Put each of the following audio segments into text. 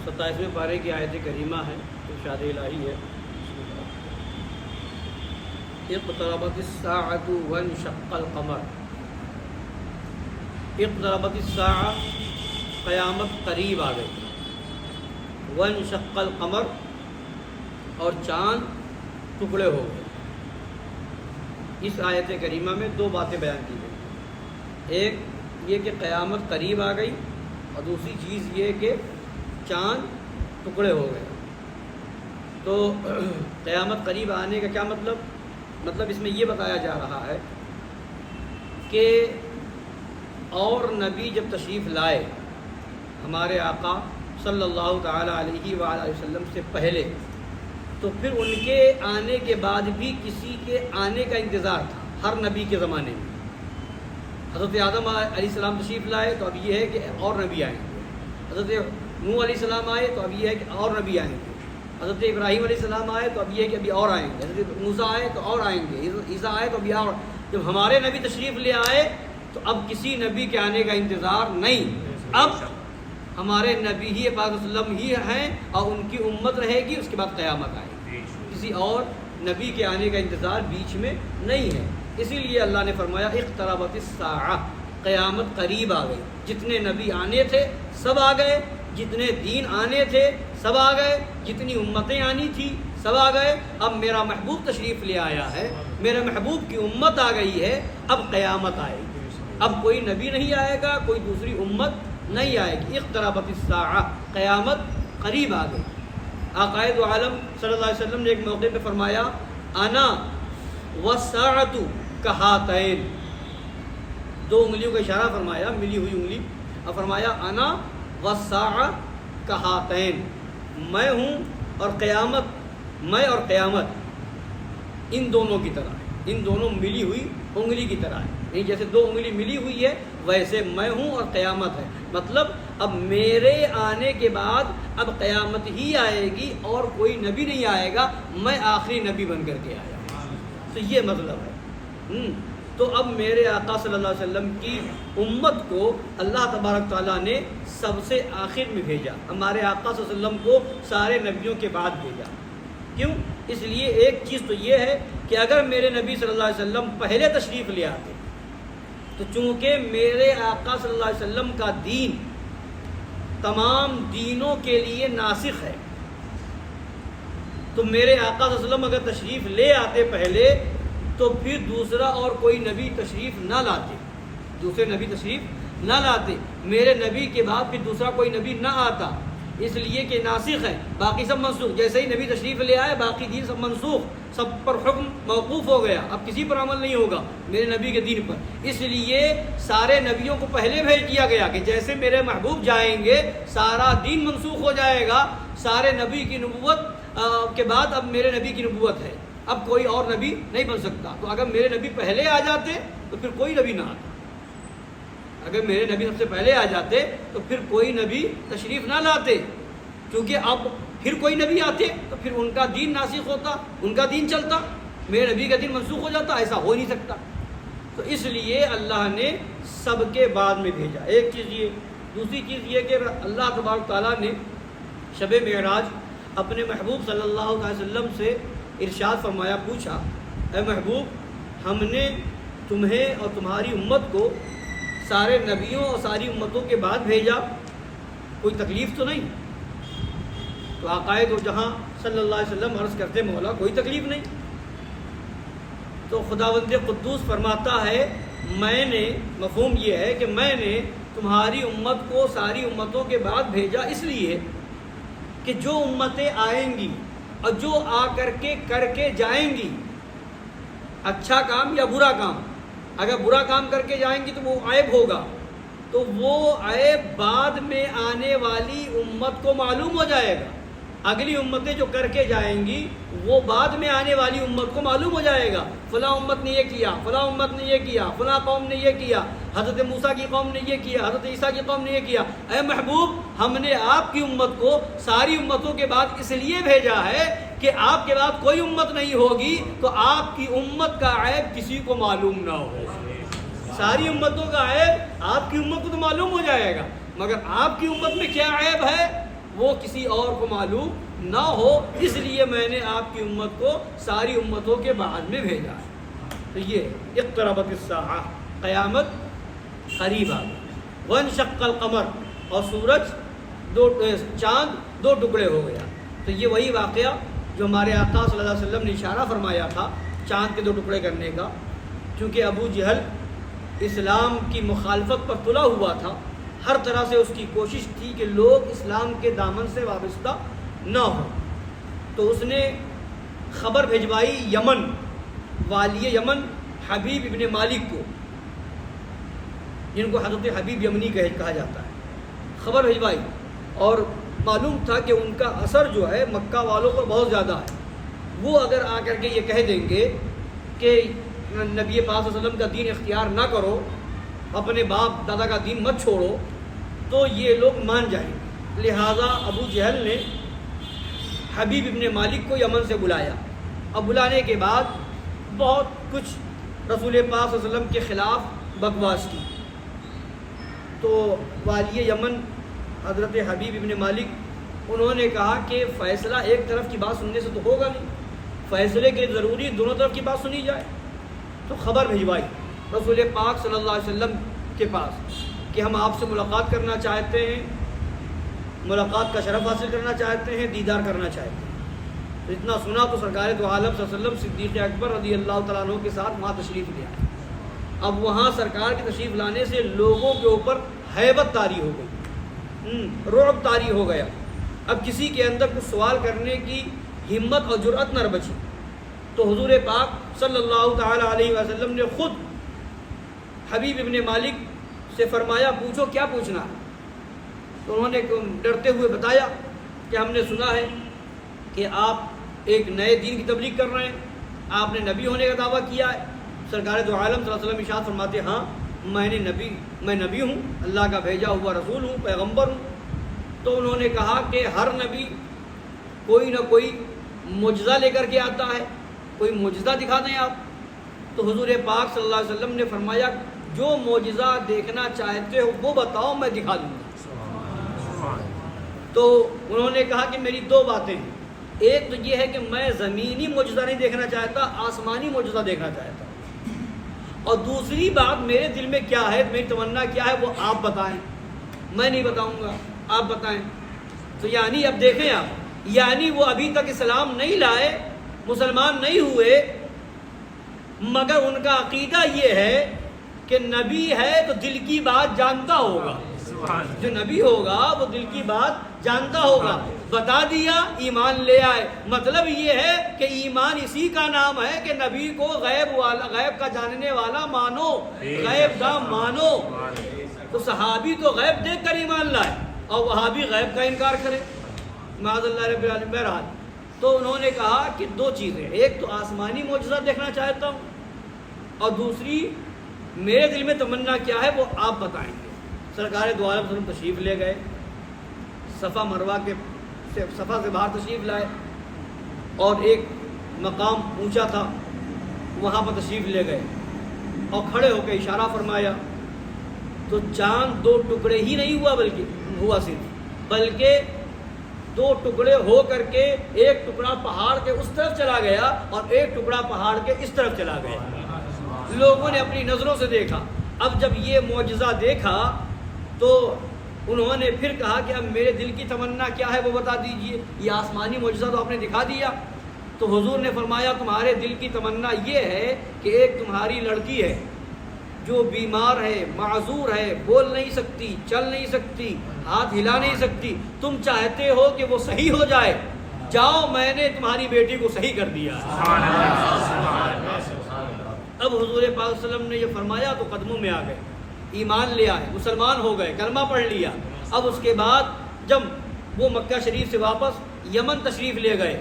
27ویں پارے کی آیت کریمہ ہے، ارشاد الہی ہے، اقتربت الساعة وانشق القمر۔ اقتربت الساعة، قیامت قریب آ گئی، وانشق القمر، اور چاند ٹکڑے ہو گئے۔ اس آیت کریمہ میں دو باتیں بیان کی گئی، ایک یہ کہ قیامت قریب آ گئی، اور دوسری چیز یہ کہ چاند ٹکڑے ہو گئے۔ تو قیامت قریب آنے کا کیا مطلب اس میں یہ بتایا جا رہا ہے کہ اور نبی جب تشریف لائے ہمارے آقا صلی اللہ تعالیٰ علیہ وآلہ وسلم سے پہلے، تو پھر ان کے آنے کے بعد بھی کسی کے آنے کا انتظار تھا ہر نبی کے زمانے میں۔ حضرت آدم علیہ السلام تشریف لائے تو اب یہ ہے کہ اور نبی آئیں گے، حضرت نوح علیہ السلام آئے تو اب یہ ہے کہ اور نبی آئیں گے، حضرت ابراہیم علیہ السلام آئے تو اب یہ ہے کہ ابھی اور آئیں گے، حضرت موسیٰ آئے تو اور آئیں گے، عیسیٰ آئے تو ابھی اور۔ جب ہمارے نبی تشریف لے آئے تو اب کسی نبی کے آنے کا انتظار نہیں، اب ہمارے نبی ہی پاک صلی اللہ علیہ وسلم ہی ہیں اور ان کی امت رہے گی، اس کے بعد قیامت آئے گی، کسی اور نبی کے آنے کا انتظار بیچ میں نہیں ہے۔ اسی لیے اللہ نے فرمایا اقتربت الساعہ، قیامت قریب آ گئی، جتنے نبی آنے تھے سب آ گئے، جتنے دین آنے تھے سب آ گئے، جتنی امتیں آنی تھی سب آ گئے۔ اب میرا محبوب تشریف لے آیا ہے، میرے محبوب کی امت آ گئی ہے، اب قیامت آئے گی، اب کوئی نبی نہیں آئے گا، کوئی دوسری امت نہیں آئے گی۔ اقتربت الساعہ، قیامت قریب آ گئی۔ آقا دو عالم صلی اللہ علیہ وسلم نے ایک موقع پہ فرمایا انا والساعۃ کہاتین، دو انگلیوں کا اشارہ فرمایا، ملی ہوئی انگلی، اور فرمایا انا والساعۃ کہاتین، میں ہوں اور قیامت، میں اور قیامت ان دونوں کی طرح ہے، ان دونوں ملی ہوئی انگلی کی طرح ہے، یعنی جیسے دو انگلی ملی ہوئی ہے ویسے میں ہوں اور قیامت ہے۔ مطلب اب میرے آنے کے بعد اب قیامت ہی آئے گی اور کوئی نبی نہیں آئے گا، میں آخری نبی بن کر کے آیا ہوں، تو یہ مطلب ہے۔ تو اب میرے آقا صلی اللہ علیہ وسلم کی امت کو اللہ تبارک تعالیٰ نے سب سے آخر میں بھیجا، ہمارے آقا صلی اللہ علیہ وسلم کو سارے نبیوں کے بعد بھیجا۔ کیوں؟ اس لیے ایک چیز تو یہ ہے کہ اگر میرے نبی صلی اللہ علیہ وسلم پہلے تشریف لے آتے تو چونکہ میرے آقا صلی اللہ علیہ وسلم کا دین تمام دینوں کے لیے ناسخ ہے، تو میرے آقا صلی اللہ علیہ وسلم اگر تشریف لے آتے پہلے تو پھر دوسرا اور کوئی نبی تشریف نہ لاتے، دوسرے نبی تشریف نہ لاتے، میرے نبی کے بعد پھر دوسرا کوئی نبی نہ آتا، اس لیے کہ ناسخ ہے، باقی سب منسوخ۔ جیسے ہی نبی تشریف لے آئے باقی دین سب منسوخ، سب پر حکم موقوف ہو گیا، اب کسی پر عمل نہیں ہوگا میرے نبی کے دین پر۔ اس لیے سارے نبیوں کو پہلے بھیج دیا گیا کہ جیسے میرے محبوب جائیں گے سارا دین منسوخ ہو جائے گا، سارے نبی کی نبوت کے بعد اب میرے نبی کی نبوت ہے، اب کوئی اور نبی نہیں بن سکتا۔ تو اگر میرے نبی پہلے آ جاتے تو پھر کوئی نبی نہ آتا، اگر میرے نبی سب سے پہلے آ جاتے تو پھر کوئی نبی تشریف نہ لاتے، کیونکہ اب پھر کوئی نبی آتے تو پھر ان کا دین ناسخ ہوتا، ان کا دین چلتا، میرے نبی کا دین منسوخ ہو جاتا، ایسا ہو نہیں سکتا۔ تو اس لیے اللہ نے سب کے بعد میں بھیجا، ایک چیز یہ۔ دوسری چیز یہ کہ اللہ تبارک تعالیٰ نے شب معراج اپنے محبوب صلی اللہ علیہ وسلم سے ارشاد فرمایا، پوچھا اے محبوب ہم نے تمہیں اور تمہاری امت کو سارے نبیوں اور ساری امتوں کے بعد بھیجا، کوئی تکلیف تو نہیں؟ تو آقائے دو جہاں صلی اللہ علیہ وسلم عرض کرتے مولا کوئی تکلیف نہیں۔ تو خداوند قدوس فرماتا ہے میں نے، مفہوم یہ ہے کہ میں نے تمہاری امت کو ساری امتوں کے بعد بھیجا اس لیے کہ جو امتیں آئیں گی اور جو آ کر کے جائیں گی، اچھا کام یا برا کام، اگر برا کام کر کے جائیں گی تو وہ عیب ہوگا، تو وہ عیب بعد میں آنے والی امت کو معلوم ہو جائے گا، اگلی امتیں جو کر کے جائیں گی وہ بعد میں آنے والی امت کو معلوم ہو جائے گا، فلاں امت نے یہ کیا، فلاں امت نے یہ کیا، فلاں قوم نے یہ کیا، حضرت موسیٰ کی قوم نے یہ کیا، حضرت عیسیٰ کی قوم نے یہ کیا۔ اے محبوب ہم نے آپ کی امت کو ساری امتوں کے بعد اس لیے بھیجا ہے کہ آپ کے بعد کوئی امت نہیں ہوگی تو آپ کی امت کا عیب کسی کو معلوم نہ ہو۔ ساری امتوں کا عیب آپ کی امت کو تو معلوم ہو جائے گا، مگر آپ کی امت میں کیا عیب ہے وہ کسی اور کو معلوم نہ ہو، اس لیے میں نے آپ کی امت کو ساری امتوں کے بعد میں بھیجا ہے۔ تو یہ اقتربت الساعہ، قیامت قریب آ گئی۔ وانشق القمر، اور سورج چاند دو ٹکڑے ہو گیا۔ تو یہ وہی واقعہ جو ہمارے آقا صلی اللہ علیہ وسلم نے اشارہ فرمایا تھا چاند کے دو ٹکڑے کرنے کا، کیونکہ ابو جہل اسلام کی مخالفت پر تلا ہوا تھا، ہر طرح سے اس کی کوشش تھی کہ لوگ اسلام کے دامن سے وابستہ نہ ہوں۔ تو اس نے خبر بھجوائی یمن، والی یمن حبیب ابن مالک کو، جن کو حضرت حبیب یمنی کہا جاتا ہے، خبر بھجوائی، اور معلوم تھا کہ ان کا اثر جو ہے مکہ والوں پر بہت زیادہ ہے۔ وہ اگر آ کر کے یہ کہہ دیں گے کہ نبی پاک صلی اللہ علیہ وسلم کا دین اختیار نہ کرو، اپنے باپ دادا کا دین مت چھوڑو، تو یہ لوگ مان جائیں گے۔ لہٰذا ابو جہل نے حبیب ابن مالک کو یمن سے بلایا۔ اب بلانے کے بعد بہت کچھ رسول پاک صلی اللہ علیہ وسلم کے خلاف بکواس کی۔ تو والی یمن حضرت حبیب ابن مالک انہوں نے کہا کہ فیصلہ ایک طرف کی بات سننے سے تو ہوگا نہیں، فیصلے کے ضروری دونوں طرف کی بات سنی جائے۔ تو خبر بھجوائی رسول پاک صلی اللہ علیہ وسلم کے پاس کہ ہم آپ سے ملاقات کرنا چاہتے ہیں، ملاقات کا شرف حاصل کرنا چاہتے ہیں، دیدار کرنا چاہتے ہیں۔ تو اتنا سنا تو سرکار دو عالم صلی اللہ علیہ وسلم صدیق اکبر رضی اللہ تعالیٰ عنہ کے ساتھ وہاں تشریف لے آئے۔ اب وہاں سرکار کی تشریف لانے سے لوگوں کے اوپر ہیبت طاری ہو گئی، رعب طاری ہو گیا۔ اب کسی کے اندر کچھ سوال کرنے کی ہمت اور جرأت نہ بچی۔ تو حضور پاک صلی اللہ تعالیٰ علیہ وسلم نے خود حبیب ابن مالک سے فرمایا پوچھو کیا پوچھنا ہے۔ تو انہوں نے ڈرتے ہوئے بتایا کہ ہم نے سنا ہے کہ آپ ایک نئے دین کی تبلیغ کر رہے ہیں، آپ نے نبی ہونے کا دعویٰ کیا ہے۔ سرکار دو عالم صلی اللہ علیہ وسلم ارشاد فرماتے ہاں میں نبی ہوں، اللہ کا بھیجا ہوا رسول ہوں، پیغمبر ہوں۔ تو انہوں نے کہا کہ ہر نبی کوئی نہ کوئی معجزہ لے کر کے آتا ہے، کوئی معجزہ دکھا دیں آپ۔ تو حضور پاک صلی اللہ علیہ وسلم نے فرمایا جو معجزہ دیکھنا چاہتے ہو وہ بتاؤ، میں دکھا دوں گا۔ تو انہوں نے کہا کہ میری دو باتیں ہیں، ایک تو یہ ہے کہ میں زمینی معجزہ نہیں دیکھنا چاہتا، آسمانی معجزہ دیکھنا چاہتا ہوں، اور دوسری بات میرے دل میں کیا ہے، میری تمنا کیا ہے وہ آپ بتائیں، میں نہیں بتاؤں گا، آپ بتائیں۔ تو یعنی اب دیکھیں آپ، یعنی وہ ابھی تک اسلام نہیں لائے، مسلمان نہیں ہوئے، مگر ان کا عقیدہ یہ ہے کہ نبی ہے تو دل کی بات جانتا ہوگا، جو نبی ہوگا وہ دل کی بات جانتا ہوگا۔ بتا دیا، ایمان لے آئے۔ مطلب یہ ہے کہ ایمان اسی کا نام ہے کہ نبی کو غیب کا جاننے والا مانو، غیب کا مانو۔ تو صحابی تو غیب دیکھ کر ایمان لائے اور وہابی غیب کا انکار کرے، معاذ اللہ رب العالمین۔ بہرحال تو انہوں نے کہا کہ دو چیزیں، ایک تو آسمانی معجزہ دیکھنا چاہتا ہوں، اور دوسری میرے دل میں تمنا کیا ہے وہ آپ بتائیں گے۔ سرکار دو عالم صلی اللہ علیہ وسلم تشریف لے گئے، صفا مروہ کے صفا سے باہر تشریف لائے، اور ایک مقام اونچا تھا وہاں پر تشریف لے گئے اور کھڑے ہو کے اشارہ فرمایا۔ تو چاند دو ٹکڑے ہی نہیں ہوا صرف، بلکہ دو ٹکڑے ہو کر کے ایک ٹکڑا پہاڑ کے اس طرف چلا گیا اور ایک ٹکڑا پہاڑ کے اس طرف چلا گیا۔ لوگوں نے اپنی نظروں سے دیکھا۔ اب جب یہ معجزہ دیکھا تو انہوں نے پھر کہا کہ اب میرے دل کی تمنا کیا ہے وہ بتا دیجئے، یہ آسمانی معجزہ تو آپ نے دکھا دیا۔ تو حضور نے فرمایا تمہارے دل کی تمنا یہ ہے کہ ایک تمہاری لڑکی ہے جو بیمار ہے، معذور ہے، بول نہیں سکتی، چل نہیں سکتی، ہاتھ ہلا نہیں سکتی، تم چاہتے ہو کہ وہ صحیح ہو جائے، جاؤ میں نے تمہاری بیٹی کو صحیح کر دیا۔ اب حضور پاک صلی اللہ علیہ وسلم نے یہ فرمایا تو قدموں میں آ گئے، ایمان لے آئے، مسلمان ہو گئے، کلمہ پڑھ لیا۔ اب اس کے بعد جب وہ مکہ شریف سے واپس یمن تشریف لے گئے،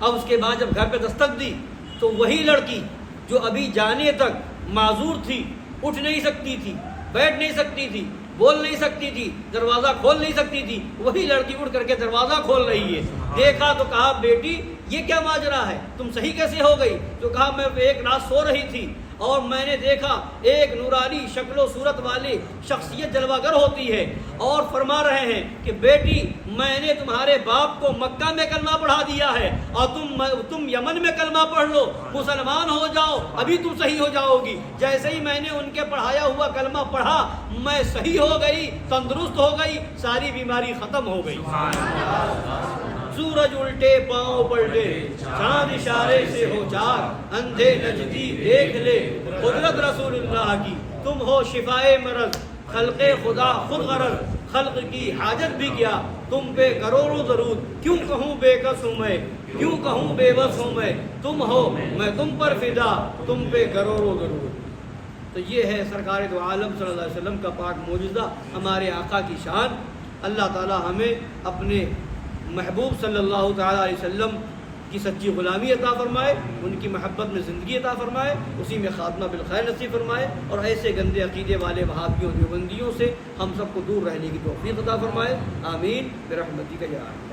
اب اس کے بعد جب گھر پہ دستک دی تو وہی لڑکی جو ابھی جانے تک معذور تھی، اٹھ نہیں سکتی تھی، بیٹھ نہیں سکتی تھی، بول نہیں سکتی تھی، دروازہ کھول نہیں سکتی تھی، وہی لڑکی اٹھ کر کے دروازہ کھول رہی ہے۔ دیکھا تو کہا بیٹی یہ کیا ماجرا ہے، تم صحیح کیسے ہو گئی؟ تو کہا میں ایک رات سو رہی تھی، اور میں نے دیکھا ایک نورانی شکل و صورت والی شخصیت جلوہ گر ہوتی ہے، اور فرما رہے ہیں کہ بیٹی میں نے تمہارے باپ کو مکہ میں کلمہ پڑھا دیا ہے، اور تم یمن میں کلمہ پڑھ لو، مسلمان ہو جاؤ، ابھی تم صحیح ہو جاؤ گی۔ جیسے ہی میں نے ان کے پڑھایا ہوا کلمہ پڑھا، میں صحیح ہو گئی، تندرست ہو گئی، ساری بیماری ختم ہو گئی۔ سورج الٹے پاؤں پلٹے، چاند اشارے سے ہو چار، اندھے نجدی دیکھ لے قدرت رسول اللہ کی، تم ہو شفائے مرض، خلق خدا خود غرض، خلق کی حاجت بھی کیا، تم پہ کروڑوں درود، کیوں کہوں بے کس ہوں میں، کیوں کہوں بے بس ہوں میں، تم ہو میں تم پر فدا، تم پہ کروڑوں درود۔ تو یہ ہے سرکار دو عالم صلی اللہ علیہ وسلم کا پاک معجزہ، ہمارے آقا کی شان۔ اللہ تعالی ہمیں اپنے محبوب صلی اللہ تعالیٰ علیہ وسلم کی سچی غلامی عطا فرمائے، ان کی محبت میں زندگی عطا فرمائے، اسی میں خاتمہ بالخیر نصیب فرمائے، اور ایسے گندے عقیدے والے وہابیوں دیوبندیوں سے ہم سب کو دور رہنے کی توفیق عطا فرمائے۔ آمین برحمتک یا ارحم۔